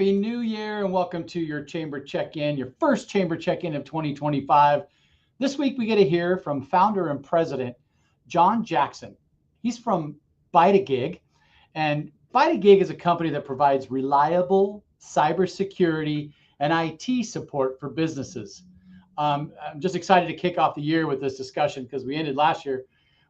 Happy New Year and welcome to your Chamber Check-In, your first Chamber Check-In of 2025. This week we get to hear from founder and president John Jackson. He's from Bytagig, and Bytagig is a company that provides reliable cybersecurity and IT support for businesses. I'm just excited to kick off the year with this discussion because we ended last year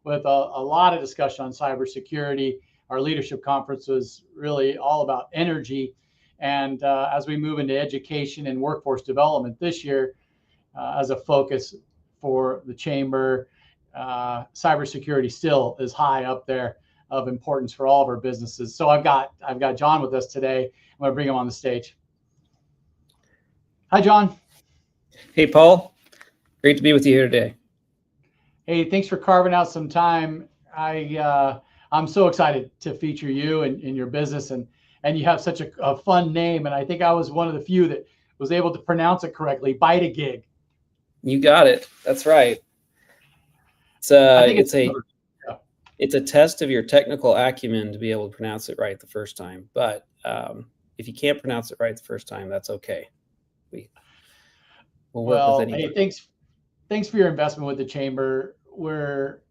with a lot of discussion on cybersecurity. Our leadership conference was really all about energy. And as we move into education and workforce development this year, as a focus for the chamber, cybersecurity still is high up there of importance for all of our businesses. So I've got John with us today. I'm going to bring him on the stage. Hi, John. Hey, Paul. Great to be with you here today. Hey, thanks for carving out some time. I'm so excited to feature you and your business, and you have such a fun name. And I think I was one of the few that was able to pronounce it correctly, Bytagig. You got it. That's right. It's a test of your technical acumen to be able to pronounce it right the first time. But if you can't pronounce it right the first time, that's okay. We'll work with anybody. Hey, thanks for your investment with the chamber. We're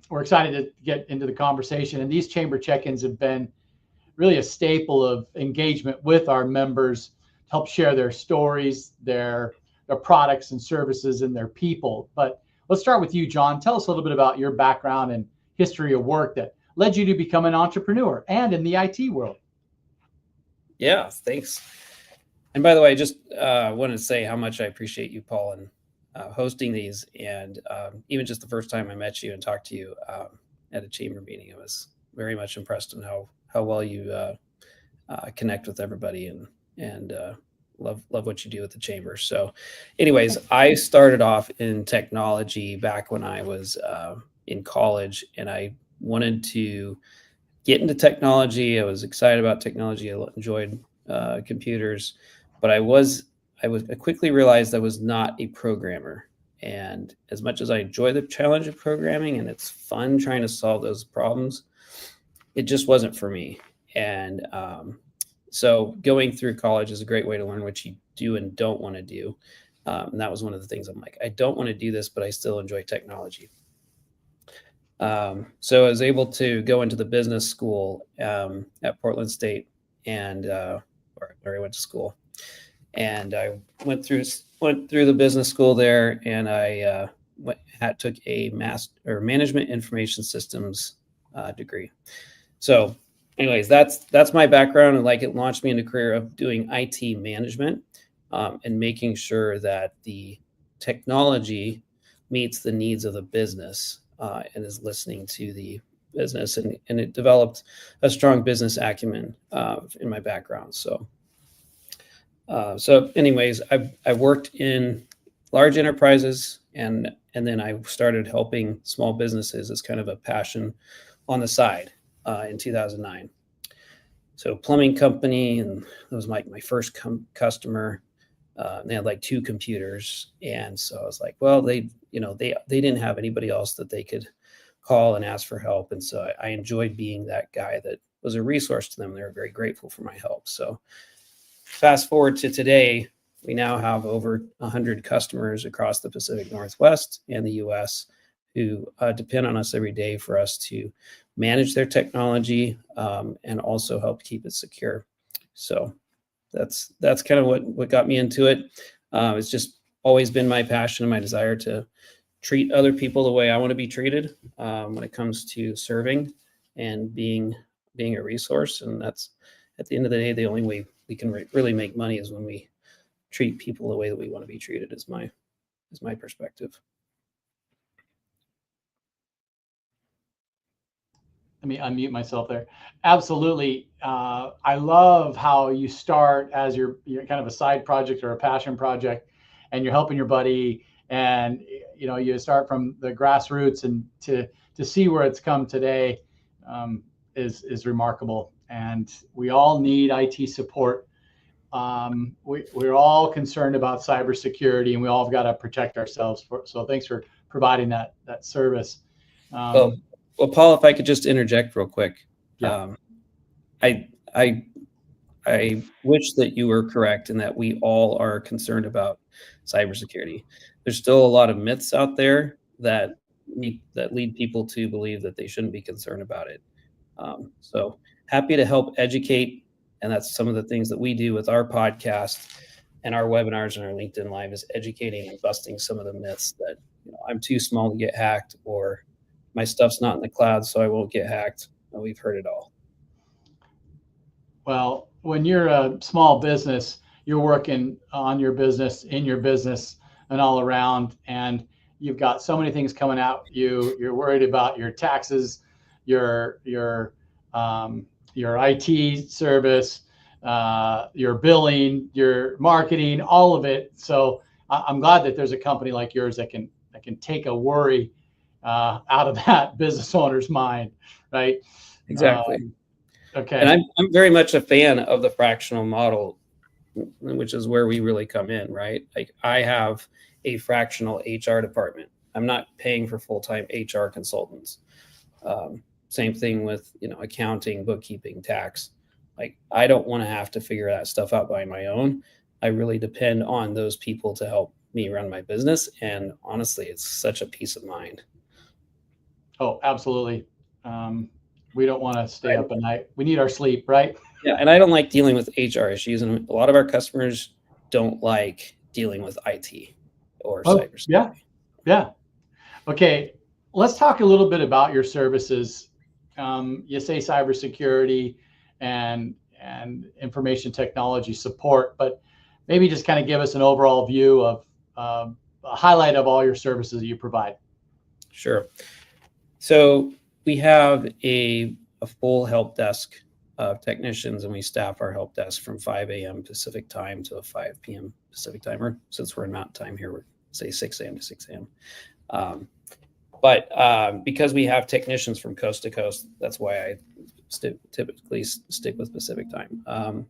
excited to get into the conversation, and these chamber check-ins have been really a staple of engagement with our members to help share their stories, their products and services, and their people. But let's start with you, John. Tell us a little bit about your background and history of work that led you to become an entrepreneur and in the IT world. Yeah, thanks. And by the way, I just wanted to say how much I appreciate you, Paul, and hosting these. And even just the first time I met you and talked to you at a chamber meeting, I was very much impressed in how well you connect with everybody and love what you do with the chamber. So anyways, I started off in technology back when I was in college, and I wanted to get into technology. I was excited about technology. I enjoyed computers, but I quickly realized I was not a programmer. And as much as I enjoy the challenge of programming and it's fun trying to solve those problems, it just wasn't for me. And so going through college is a great way to learn what you do and don't want to do. And that was one of the things I'm like, I don't want to do this, but I still enjoy technology. So I was able to go into the business school at Portland State, and where I went to school. And I went through the business school there, and I took a management information systems degree. So anyways, that's my background, and it launched me in a career of doing IT management and making sure that the technology meets the needs of the business and is listening to the business. And it developed a strong business acumen in my background. So anyways, I worked in large enterprises, and then I started helping small businesses as kind of a passion on the side in 2009. So plumbing company, and it was my first customer. They had 2 computers, and so I was like, well, they didn't have anybody else that they could call and ask for help, and so I enjoyed being that guy that was a resource to them. They were very grateful for my help. So fast forward to today, we now have over 100 customers across the Pacific Northwest and the U.S. who depend on us every day for us to manage their technology and also help keep it secure. So that's kind of what got me into it. It's just always been my passion and my desire to treat other people the way I want to be treated when it comes to serving and being a resource. And that's, at the end of the day, the only way we can really make money is when we treat people the way that we want to be treated, is my perspective. Let me unmute myself there. Absolutely. I love how you start as your kind of a side project or a passion project, and you're helping your buddy, and you start from the grassroots, and to see where it's come today is remarkable. And we all need IT support. We're all concerned about cybersecurity, and we all have got to protect ourselves. So thanks for providing that service. Well, Paul, if I could just interject real quick. Yeah. I I wish that you were correct and that we all are concerned about cybersecurity. There's still a lot of myths out there that lead people to believe that they shouldn't be concerned about it. So happy to help educate, and that's some of the things that we do with our podcast and our webinars and our LinkedIn Live is educating and busting some of the myths that I'm too small to get hacked, or my stuff's not in the cloud, so I won't get hacked. We've heard it all. Well, when you're a small business, you're working on your business, in your business, and all around, and you've got so many things coming out. You're worried about your taxes, your IT service, your billing, your marketing, all of it. So I'm glad that there's a company like yours that can take a worry out of that business owner's mind, right? Exactly. Okay. And I'm very much a fan of the fractional model, which is where we really come in, right? Like I have a fractional HR department. I'm not paying for full-time HR consultants. Same thing with, accounting, bookkeeping, tax. Like I don't want to have to figure that stuff out by my own. I really depend on those people to help me run my business. And honestly, it's such a peace of mind. Oh, absolutely. We don't want to stay up at night. We need our sleep, right? Yeah, and I don't like dealing with HR issues, and a lot of our customers don't like dealing with IT or cybersecurity. Yeah. Okay, let's talk a little bit about your services. You say cybersecurity and information technology support, but maybe just kind of give us an overall view of a highlight of all your services that you provide. Sure. So we have a full help desk of technicians, and we staff our help desk from 5 a.m. Pacific time to 5 p.m. Pacific time, or since we're in Mountain Time here, we're say 6 a.m. to 6 a.m. But because we have technicians from coast to coast, that's why I typically stick with Pacific time.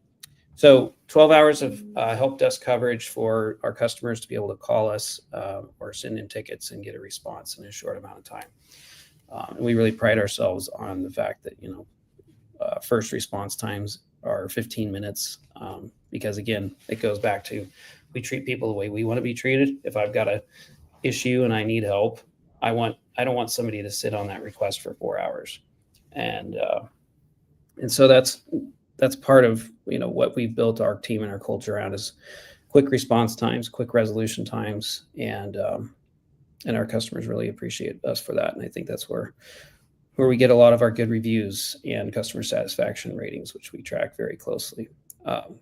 So 12 hours of help desk coverage for our customers to be able to call us or send in tickets and get a response in a short amount of time. And we really pride ourselves on the fact that, first response times are 15 minutes because, again, it goes back to we treat people the way we want to be treated. If I've got an issue and I need help, I don't want somebody to sit on that request for 4 hours. And so that's part of, what we've built our team and our culture around is quick response times, quick resolution times, and our customers really appreciate us for that. And I think that's where we get a lot of our good reviews and customer satisfaction ratings, which we track very closely.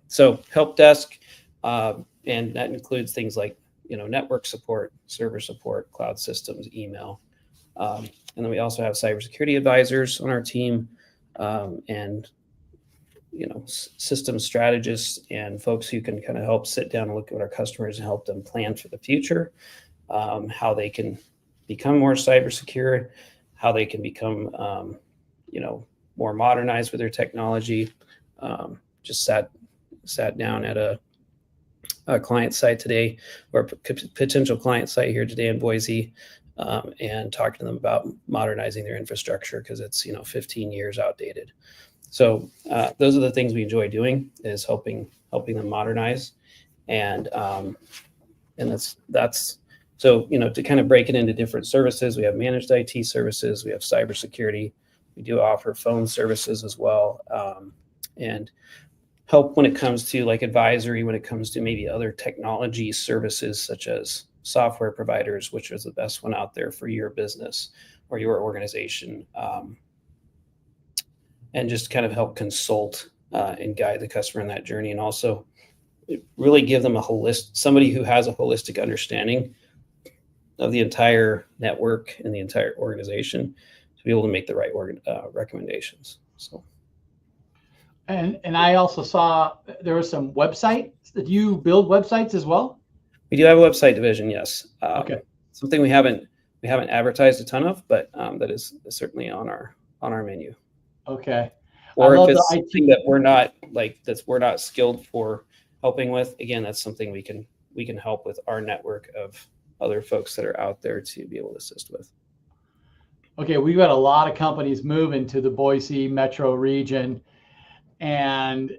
So help desk, and that includes things like, network support, server support, cloud systems, email. And then we also have cybersecurity advisors on our team, and system strategists and folks who can kind of help sit down and look at our customers and help them plan for the future, how they can become more cyber secure, how they can become, more modernized with their technology. Just sat down at a client site today, or potential client site here today in Boise, and talking to them about modernizing their infrastructure because it's 15 years outdated. So those are the things we enjoy doing, is helping them modernize, and that's so to kind of break it into different services. We have managed IT services, we have cybersecurity, we do offer phone services as well, and help when it comes to like advisory, when it comes to maybe other technology services such as software providers, which is the best one out there for your business or your organization, and just kind of help consult and guide the customer in that journey, and also really give them somebody who has a holistic understanding of the entire network and the entire organization to be able to make the right recommendations. So. And I also saw there was some websites that you build websites as well. We do have a website division, yes. Okay. Something we haven't advertised a ton of, but that is certainly on our menu. Okay. Or if it's something that we're not skilled for helping with, again, that's something we can help with our network of other folks that are out there to be able to assist with. Okay, we've got a lot of companies moving to the Boise metro region. And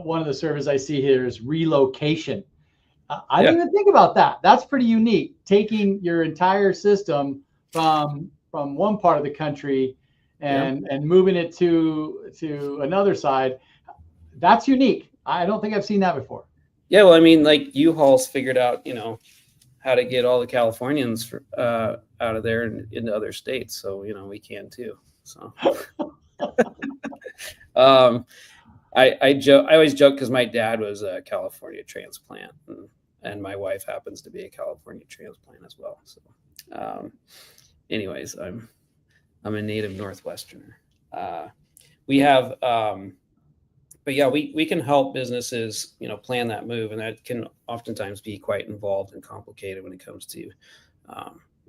one of the services I see here is relocation. I Yeah. didn't even think about that. That's pretty unique. Taking your entire system from one part of the country Yeah. and moving it to another side. That's unique. I don't think I've seen that before. Yeah. Well, I mean, like U-Haul's figured out, how to get all the Californians out of there and into other states. So, we can too. So, um, I joke. I always joke because my dad was a California transplant, and my wife happens to be a California transplant as well. So, um, anyways, I'm a native Northwesterner. We have, but yeah, we can help businesses, plan that move, and that can oftentimes be quite involved and complicated when it comes to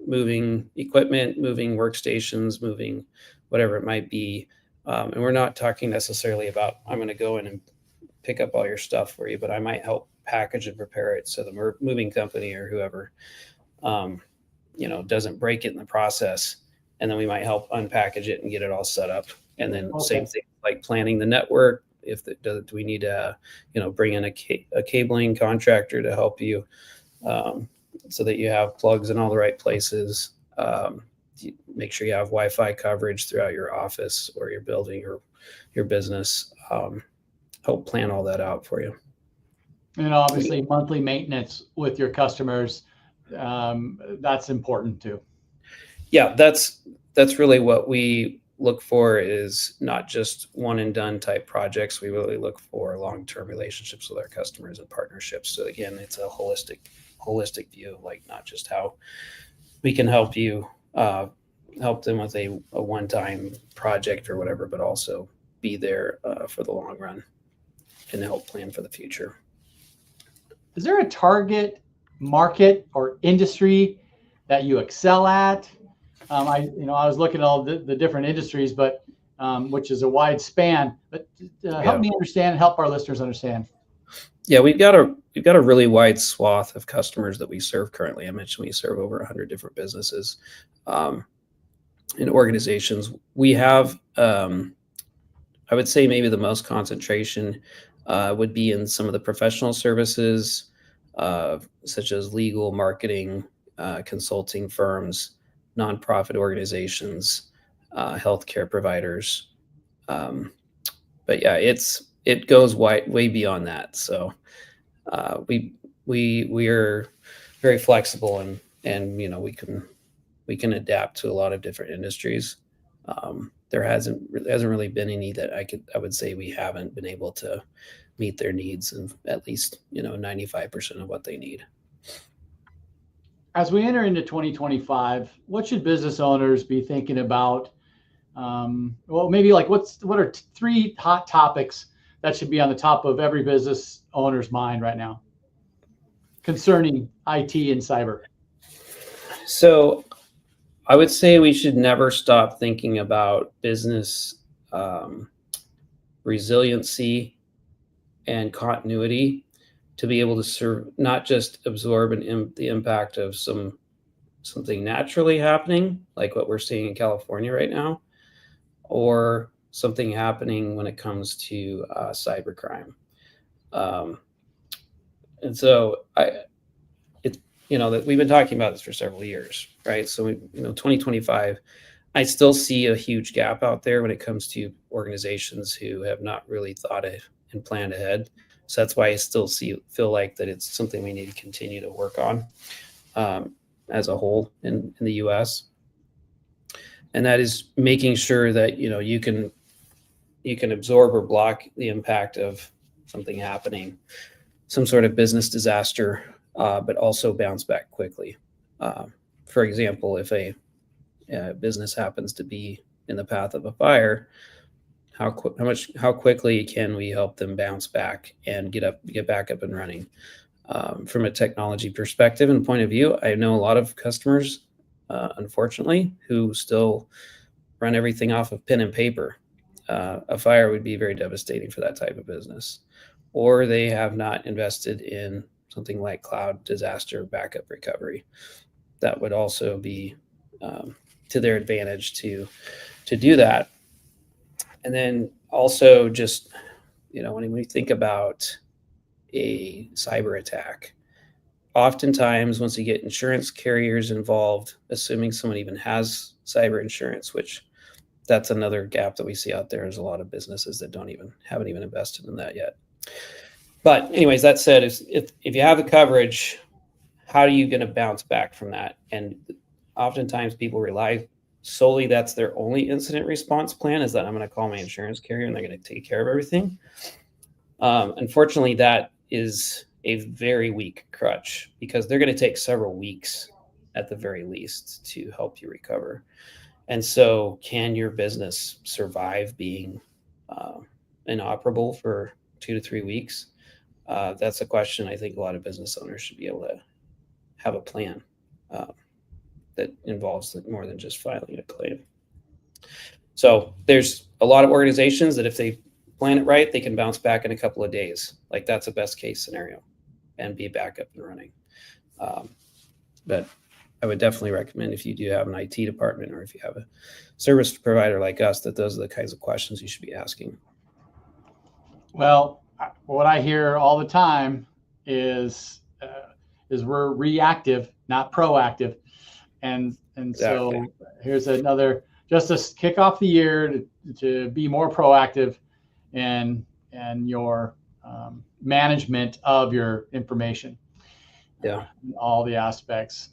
moving equipment, moving workstations, moving whatever it might be. And we're not talking necessarily about I'm going to go in and pick up all your stuff for you, but I might help package and prepare it so the moving company or whoever, doesn't break it in the process, and then we might help unpackage it and get it all set up. And then same thing like planning the network. If do we need to, bring in a cabling contractor to help you, so that you have plugs in all the right places. Make sure you have Wi-Fi coverage throughout your office or your building or your business. Help plan all that out for you. And obviously monthly maintenance with your customers, that's important too. Yeah, that's really what we look for, is not just one and done type projects. We really look for long-term relationships with our customers and partnerships. So again, it's a holistic view of like not just how we can help you help them with a one-time project or whatever, but also be there for the long run and help plan for the future. Is there a target market or industry that you excel at? I was looking at all the different industries, but which is a wide span. But help me understand, help our listeners understand. Yeah, we've got a really wide swath of customers that we serve currently. I mentioned we serve over 100 different businesses and organizations. We have, I would say, maybe the most concentration would be in some of the professional services, such as legal, marketing, consulting firms, nonprofit organizations, healthcare providers. But yeah, it goes way beyond that. So we are very flexible, and we can adapt to a lot of different industries. There hasn't really been any that I would say we haven't been able to meet their needs, and at least 95% of what they need. As we enter into 2025, what should business owners be thinking about? Maybe like what are three hot topics that should be on the top of every business owner's mind right now concerning IT and cyber? So I would say we should never stop thinking about business resiliency and continuity to be able to serve, not just absorb the impact of something naturally happening, like what we're seeing in California right now, or something happening when it comes to cybercrime. And so that we've been talking about this for several years, right? So 2025, I still see a huge gap out there when it comes to organizations who have not really thought and planned ahead. So that's why I still feel like that it's something we need to continue to work on as a whole in the U.S. And that is making sure that you can absorb or block the impact of something happening, some sort of business disaster, but also bounce back quickly. For example, if a business happens to be in the path of a fire, how quickly can we help them bounce back and get back up and running? From a technology perspective and point of view, I know a lot of customers, unfortunately, who still run everything off of pen and paper. A fire would be very devastating for that type of business, or they have not invested in something like cloud disaster backup recovery. That would also be to their advantage to do that. And then also just when we think about a cyber attack, oftentimes once you get insurance carriers involved, assuming someone even has cyber insurance, which that's another gap that we see out there. There's a lot of businesses that haven't even invested in that yet. But anyways, that said, if you have the coverage, how are you going to bounce back from that? And oftentimes people rely solely, that's their only incident response plan, is that I'm going to call my insurance carrier and they're going to take care of everything. Unfortunately, that is a very weak crutch, because they're going to take several weeks at the very least to help you recover. And so can your business survive being inoperable for 2 to 3 weeks? That's a question I think a lot of business owners should be able to have a plan that involves more than just filing a claim. So there's a lot of organizations that if they plan it right, they can bounce back in a couple of days. Like, that's a best case scenario and be back up and running. But I would definitely recommend, if you do have an IT department or if you have a service provider like us, that those are the kinds of questions you should be asking. Well, what I hear all the time is we're reactive, not proactive. And exactly. So here's another, just to kick off the year, to be more proactive in your management of your information. Yeah. All the aspects.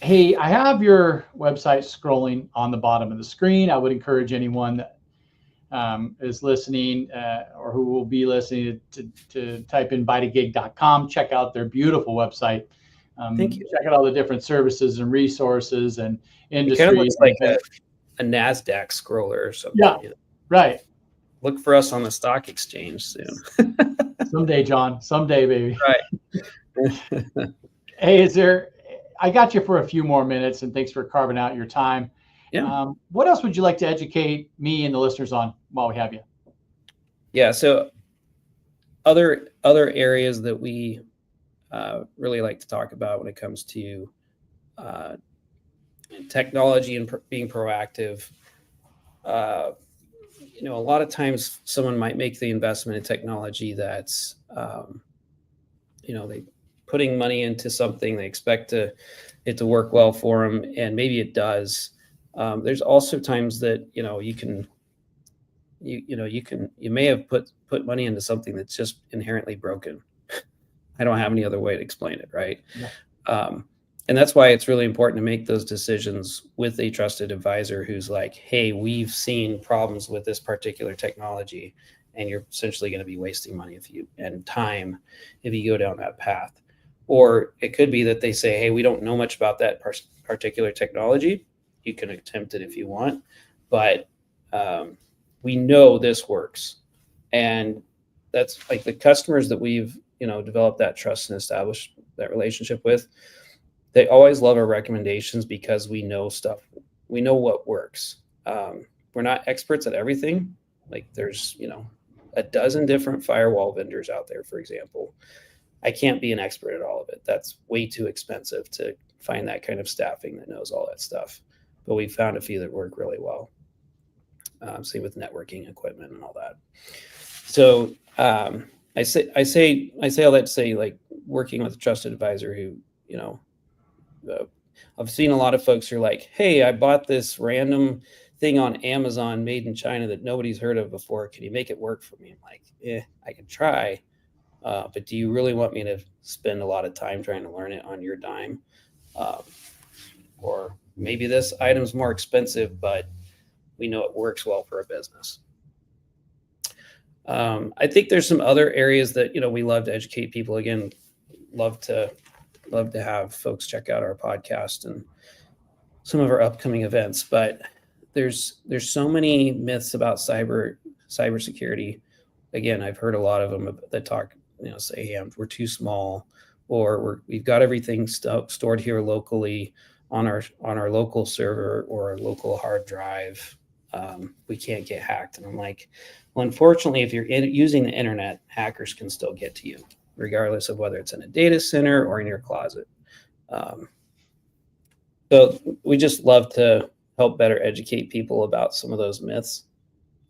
Hey, I have your website scrolling on the bottom of the screen. I would encourage anyone that is listening or who will be listening to type in Bytagig.com, check out their beautiful website. Thank you. Check out all the different services and resources and industries. It kind of looks like a NASDAQ scroller or something. Yeah, right. Look for us on the stock exchange soon. Someday, John. Someday, baby. Right. Hey, I got you for a few more minutes, and thanks for carving out your time. Yeah. What else would you like to educate me and the listeners on while we have you? Yeah. So other areas that we really like to talk about when it comes to technology and being proactive. A lot of times someone might make the investment in technology that's, they putting money into something, they expect it to work well for them, and maybe it does. There's also times that you may have put money into something that's just inherently broken. I don't have any other way to explain it, right? Yeah. And that's why it's really important to make those decisions with a trusted advisor who's like, hey, we've seen problems with this particular technology, and you're essentially going to be wasting money and time if you go down that path. Or it could be that they say, hey, we don't know much about that particular technology. You can attempt it if you want, but we know this works. And that's like the customers that we've, developed that trust and established that relationship with. They always love our recommendations because we know stuff. We know what works. We're not experts at everything. Like, there's, a dozen different firewall vendors out there, for example. I can't be an expert at all of it. That's way too expensive to find that kind of staffing that knows all that stuff. But we found a few that work really well. Same with networking equipment and all that. So I say all that to say, like, working with a trusted advisor who, I've seen a lot of folks who are like, hey, I bought this random thing on Amazon made in China that nobody's heard of before. Can you make it work for me? I'm like, I can try. But do you really want me to spend a lot of time trying to learn it on your dime? Or maybe this item's more expensive, but we know it works well for a business. I think there's some other areas that, we love to educate people. Again, love to have folks check out our podcast and some of our upcoming events. But there's so many myths about cybersecurity. Again, I've heard a lot of them that talk, say, hey, we're too small, or we've got everything stored here locally on our local server or our local hard drive. We can't get hacked. And I'm like, well, unfortunately, if you're using the internet, hackers can still get to you, regardless of whether it's in a data center or in your closet. So we just love to help better educate people about some of those myths.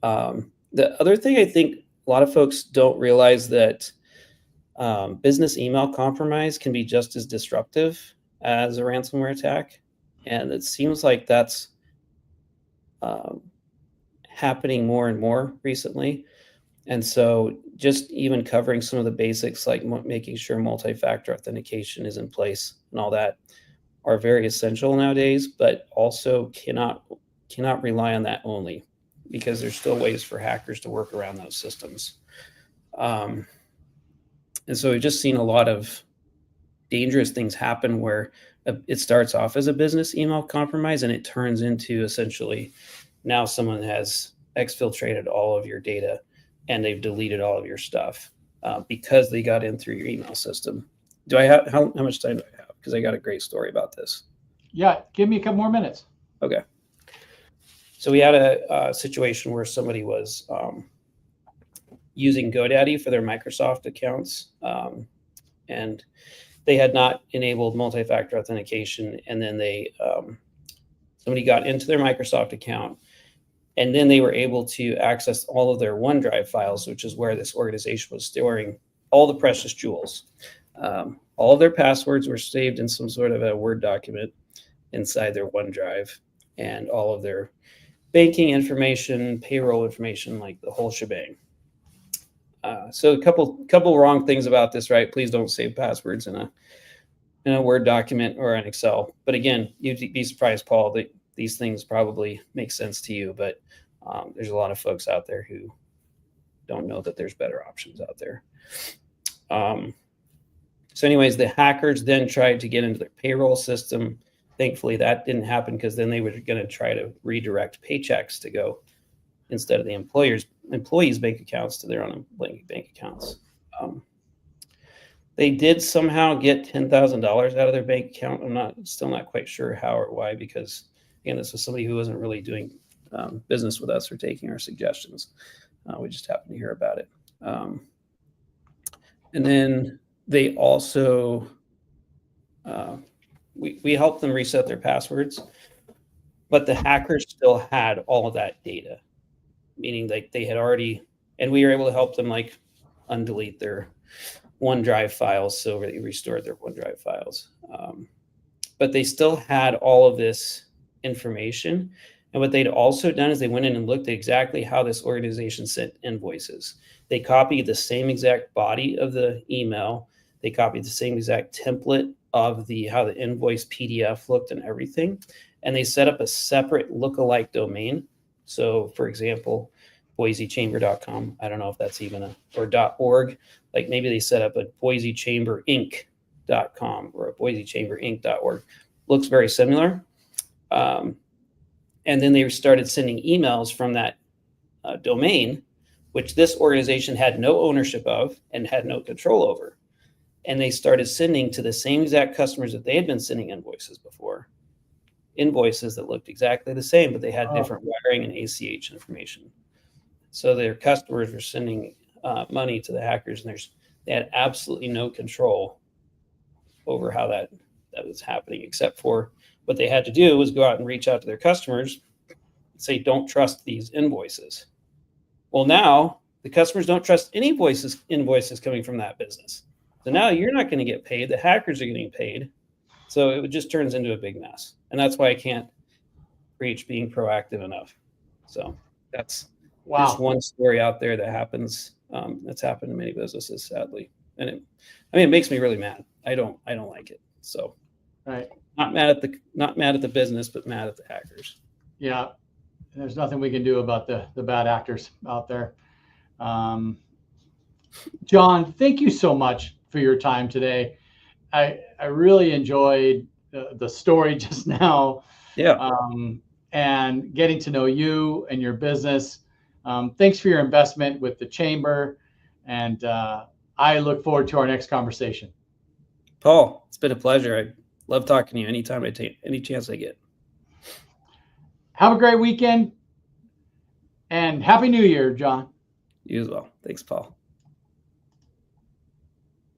The other thing I think a lot of folks don't realize that business email compromise can be just as disruptive as a ransomware attack. And it seems like that's happening more and more recently. And so just even covering some of the basics, like making sure multi-factor authentication is in place and all that, are very essential nowadays, but also cannot rely on that only, because there's still ways for hackers to work around those systems. And so we've just seen a lot of dangerous things happen where it starts off as a business email compromise and it turns into essentially now someone has exfiltrated all of your data and they've deleted all of your stuff because they got in through your email system. Do I have, how much time do I have? Because I got a great story about this. Yeah, give me a couple more minutes. Okay. So we had a situation where somebody was using GoDaddy for their Microsoft accounts, and they had not enabled multi-factor authentication. And then they somebody got into their Microsoft account, and then they were able to access all of their OneDrive files, which is where this organization was storing all the precious jewels. All of their passwords were saved in some sort of a Word document inside their OneDrive, and all of their banking information, payroll information, like the whole shebang. So a couple wrong things about this, right? Please don't save passwords in a Word document or an Excel. But again, you'd be surprised, Paul, that these things probably make sense to you, but there's a lot of folks out there who don't know that there's better options out there. So anyways, the hackers then tried to get into their payroll system. Thankfully, that didn't happen, because then they were going to try to redirect paychecks to go, instead of the employees' bank accounts, to their own bank accounts. They did somehow get $10,000 out of their bank account. I'm still not quite sure how or why, because again, this was somebody who wasn't really doing business with us or taking our suggestions. We just happened to hear about it. And then they also, we helped them reset their passwords, but the hackers still had all of that data, meaning like they had already, and we were able to help them like undelete their OneDrive files, so they restored their OneDrive files. But they still had all of this information. And what they'd also done is they went in and looked at exactly how this organization sent invoices. They copied the same exact body of the email. They copied the same exact template of how the invoice PDF looked and everything. And they set up a separate lookalike domain. So for example, boisechamber.com. I don't know if that's even or .org. Like maybe they set up a boisechamberinc.com or a boisechamberinc.org. Looks very similar. And then they started sending emails from that domain, which this organization had no ownership of and had no control over. And they started sending to the same exact customers that they had been sending invoices before. Invoices that looked exactly the same, but they had different wiring and ACH information. So their customers were sending money to the hackers, and they had absolutely no control over how that was happening, except for what they had to do was go out and reach out to their customers and say, don't trust these invoices. Well, now the customers don't trust any invoices coming from that business. So now you're not going to get paid. The hackers are getting paid. So it just turns into a big mess. And that's why I can't preach being proactive enough. So that's just one story out there that happens. That's happened to many businesses, sadly. And it makes me really mad. I don't like it. So right. Not mad at the business, but mad at the hackers. Yeah. There's nothing we can do about the bad actors out there. John, thank you so much for your time today. I really enjoyed the story just now. Yeah. And getting to know you and your business. Thanks for your investment with the Chamber. And I look forward to our next conversation. Paul, it's been a pleasure. I love talking to you anytime I take any chance I get. Have a great weekend. And Happy New Year, John. You as well. Thanks, Paul.